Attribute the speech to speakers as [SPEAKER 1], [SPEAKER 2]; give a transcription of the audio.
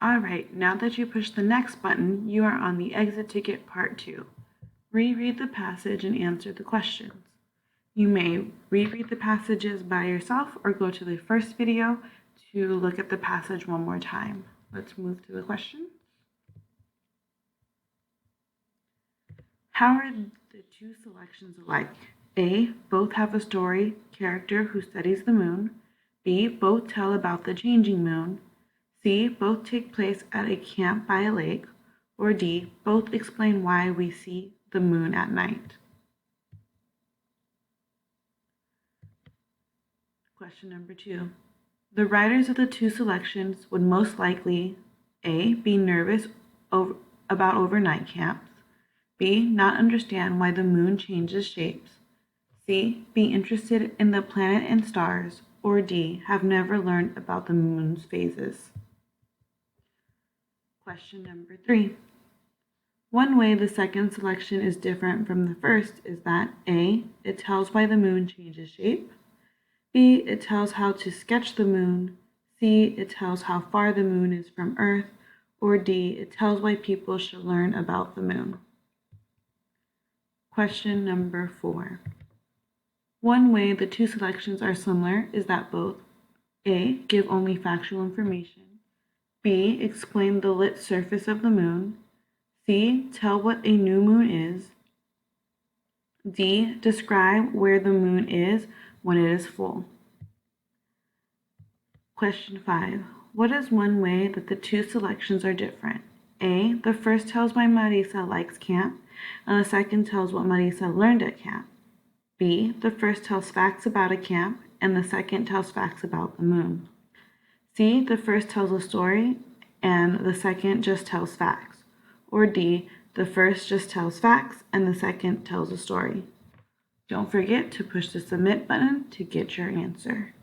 [SPEAKER 1] Alright, now that you push the next button, you are on the exit ticket part 2. Reread the passage and answer the questions. You may reread the passages by yourself or go to the first video to look at the passage one more time. Let's move to the questions. How are the two selections alike? A, both have a story character who studies the moon. B, both tell about the changing moon. C, both take place at a camp by a lake. Or D, both explain why we see the moon at night. Question number 2. The writers of the two selections would most likely A, be nervous about overnight camps. B, not understand why the moon changes shapes. C, be interested in the planet and stars. Or D, have never learned about the moon's phases. Question number 3. One way the second selection is different from the first is that A, it tells why the moon changes shape. B, it tells how to sketch the moon. C, it tells how far the moon is from Earth. Or D, it tells why people should learn about the moon. Question number 4. One way the two selections are similar is that both A, give only factual information. B, explain the lit surface of the moon. C, tell what a new moon is. D, describe where the moon is when it is full. Question 5. What is one way that the two selections are different? A, the first tells why Marisa likes camp, and the second tells what Marisa learned at camp. B, the first tells facts about a camp, and the second tells facts about the moon. C, the first tells a story, and the second just tells facts. Or D, the first just tells facts, and the second tells a story. Don't forget to push the submit button to get your answer.